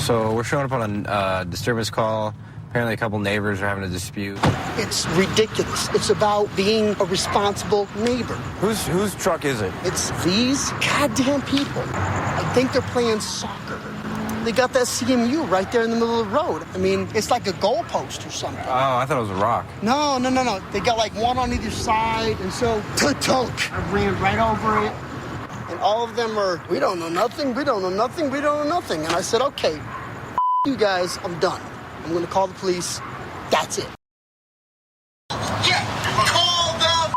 So we're showing up on a disturbance call. Apparently a couple neighbors are having a dispute. It's ridiculous. It's about being a responsible neighbor. Whose truck is it? It's these goddamn people. I think they're playing soccer. They got that CMU right there in the middle of the road. I mean, it's like a goalpost or something. Oh, I thought it was a rock. No. They got like one on either side, and so ta-tunk. I ran right over it, and all of them are, we don't know nothing, we don't know nothing, we don't know nothing. And I said, okay, you guys, I'm done. I'm gonna call the police. That's it. Yeah, call the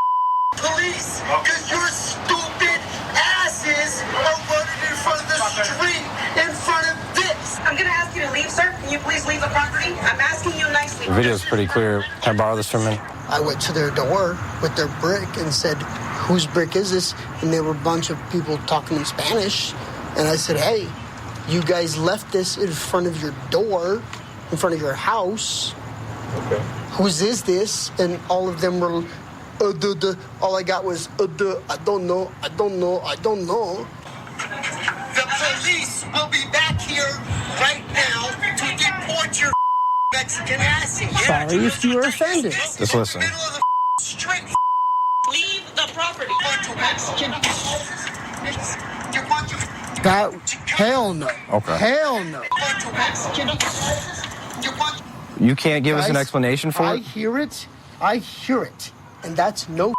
police, because your stupid asses are running in front of the street, in front of this. I'm gonna ask you to leave, sir. Can you please leave the property? I'm asking you nicely. The video's pretty clear. Can I borrow this for a minute? I went to their door with their brick and said, whose brick is this? And there were a bunch of people talking in Spanish. And I said, hey, you guys left this in front of your door, in front of your house. Okay. Whose is this? And all of them were, all I got was, I don't know. The police will be back here right now to deport your Mexican asses. Sorry if you were offended. Just listen. Middle of the street. Leave the property. Bunch of Mexican. You bunch of Hell no. Okay. Hell no. bunch of Mexican. You bunch. You can't give us an Guys, explanation for I it? hear it. And that's no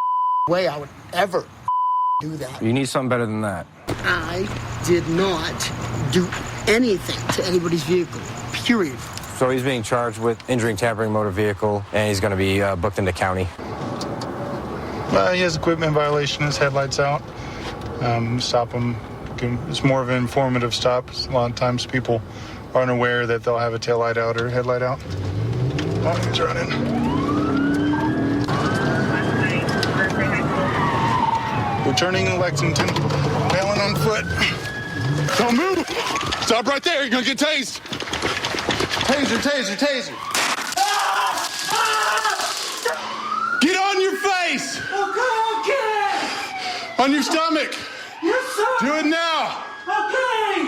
way I would ever do that. You need something better than that. I did not do anything to anybody's vehicle, period. So he's being charged with injuring, tampering motor vehicle, and he's going to be booked into county. He has equipment violation, his headlights out. Stop him. It's more of an informative stop. A lot of times people aren't aware that they'll have a taillight out or headlight out. Oh, he's running. We're turning in Lexington, bailing on foot. Don't move! Stop right there, you're gonna get tased! Taser! Get on your face! Okay! On your stomach! Yes, sir! Do it now! Okay!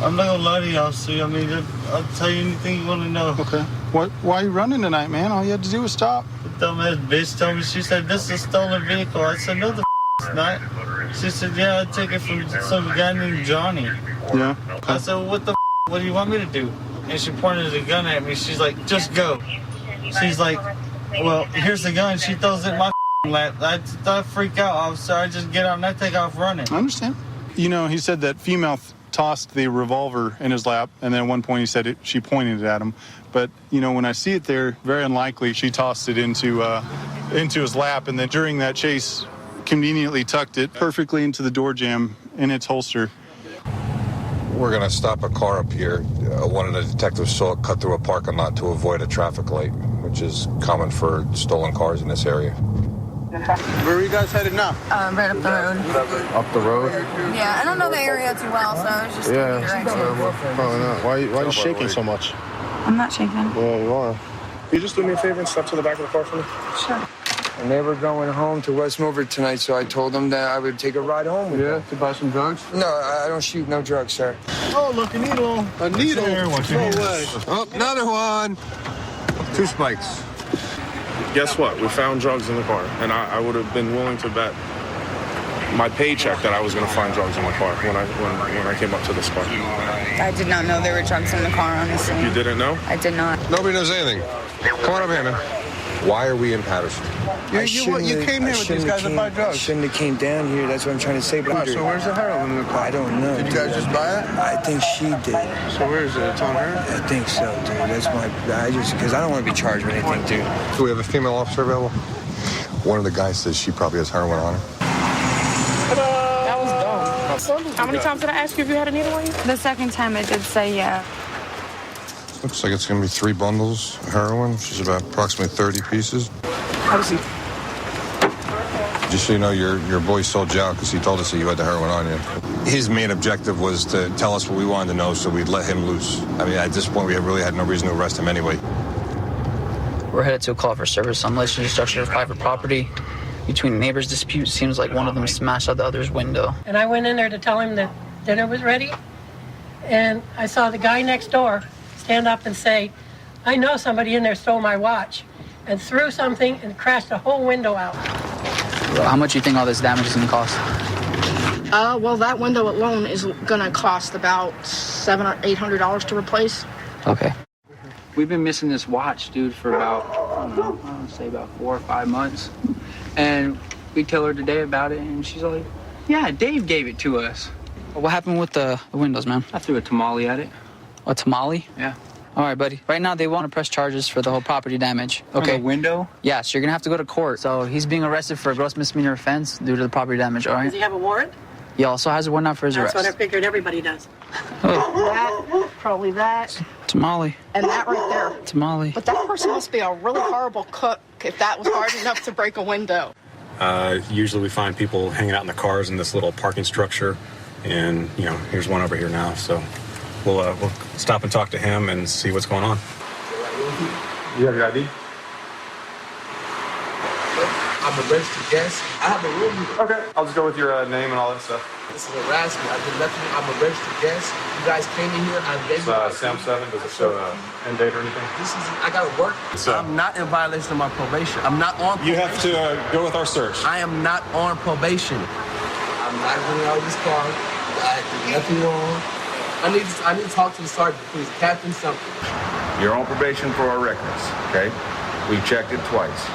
I'm not gonna lie to you, officer. I mean, I'll tell you anything you want to know. Okay. Why are you running tonight, man? All you had to do was stop. The dumbass bitch told me, she said, this is a stolen vehicle. I said, no, it's not. She said, yeah, I took it from some guy named Johnny. Yeah. I said, well, what do you want me to do? And she pointed the gun at me. She's like, just go. She's like, well, here's the gun. She throws it in my lap. I freak out, officer. I just get out and I take off running. I understand. You know, he said that female tossed the revolver in his lap, and then at one point he said she pointed it at him. But, you know, when I see it there, very unlikely she tossed it into his lap, and then during that chase, conveniently tucked it perfectly into the door jamb in its holster. We're going to stop a car up here. One of the detectives saw it cut through a parking lot to avoid a traffic light, which is common for stolen cars in this area. Where are you guys headed now? Right up the road. Up the road? Yeah, I don't know the area too well, so I was just giving you directions. Probably not. Why are you shaking so much? I'm not shaking. Yeah, you are. Can you just do me a favor and step to the back of the car for me? Sure. And they were going home to West Milford tonight, so I told them that I would take a ride home with them. To buy some drugs? No, I don't shoot no drugs, sir. Oh, look, a needle. A needle? No way. Oh, another one. 2 spikes. Guess what? We found drugs in the car, and I would have been willing to bet my paycheck that I was going to find drugs in the car when I came up to this car. I did not know there were drugs in the car, honestly. You didn't know? I did not. Nobody knows anything. Come on up here, man. Why are we in Patterson? You came here with these guys to buy drugs. I shouldn't have came down here. That's what I'm trying to say. But So where's the heroin in the car? I don't know. Did you guys just buy it? I think she did. So where is it? It's on her? I think so, dude. That's because I don't want to be charged with anything, dude. Do we have a female officer available? One of the guys says she probably has heroin on her. That was dumb. How many times did I ask you if you had a needle on you? The second time I did say yeah. Looks like it's going to be 3 bundles of heroin, which is about approximately 30 pieces. How does he? Just so you know, your boy sold you out because he told us that you had the heroin on you. His main objective was to tell us what we wanted to know, so we'd let him loose. I mean, at this point, we really had no reason to arrest him anyway. We're headed to a call for service on malicious destruction of private property. Between neighbors' dispute, seems like one of them smashed out the other's window. And I went in there to tell him that dinner was ready. and I saw the guy next door stand up and say, I know somebody in there stole my watch, and threw something and crashed the whole window out. How much do you think all this damage is going to cost? Well, that window alone is gonna cost about $700 or $800 to replace. Okay. We've been missing this watch, dude, for about, I don't say about 4 or 5 months. And we tell her today about it, and she's like, yeah, Dave gave it to us. What happened with the windows, man? I threw a tamale at it. A tamale? Yeah. All right, buddy. Right now, they want to press charges for the whole property damage. Okay. On the window? Yeah, so you're going to have to go to court. So he's being arrested for a gross misdemeanor offense due to the property damage, all right? Does he have a warrant? He also has a warrant out for his arrest. That's what I figured everybody does. That, probably that, Tamale. and that right there. Tamale. But that person must be a really horrible cook if that was hard enough to break a window. Usually we find people hanging out in the cars in this little parking structure, and here's one over here now. So we'll stop and talk to him and see what's going on. You have your ID? I'm a registered guest. I have a room here. Okay, I'll just go with your name and all that stuff. This is harassment. I did nothing. I'm a registered guest. You guys came in here. I gave you Sam 7. Does it show end date or anything? I gotta work. I'm not in violation of my probation. I'm not on probation. You have to go with our search. I am not on probation. I'm not getting out of this car. I did nothing wrong. I need to talk to the sergeant, please. Captain something. You're on probation for our records, okay? We checked it twice.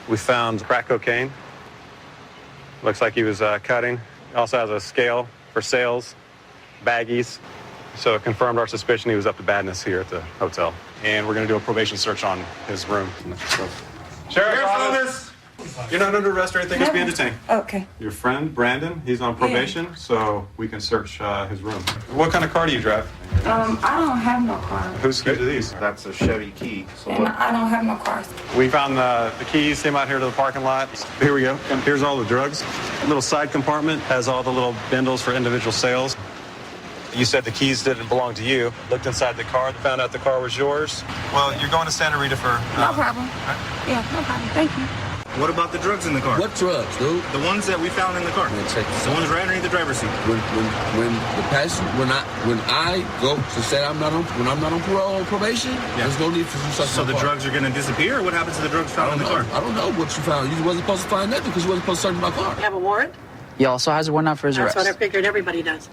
We found crack cocaine. Looks like he was cutting. He also has a scale for sales, baggies. So it confirmed our suspicion he was up to badness here at the hotel. And we're going to do a probation search on his room. Sheriff's Office! You're not under arrest or anything, just being detained. Okay. Your friend, Brandon, he's on probation, so we can search his room. What kind of car do you drive? I don't have no car. Whose keys are these? That's a Chevy key. So And I don't have no car. We found the keys, came out here to the parking lot. Here we go. Here's all the drugs. A little side compartment has all the little bindles for individual sales. You said the keys didn't belong to you. Looked inside the car, found out the car was yours. Well, you're going to Santa Rita for... No problem. Yeah, no problem. Thank you. What about the drugs in the car? What drugs, dude? The ones that we found in the car. The ones right underneath the driver's seat. When I go to say I'm not on parole or probation, there's no need for some stuff. So the drugs are going to disappear? Or what happens to the drugs found in the car? I don't know what you found. You wasn't supposed to find nothing because you wasn't supposed to search my car. You have a warrant? He also has a warrant out for his arrest. That's what I figured everybody does.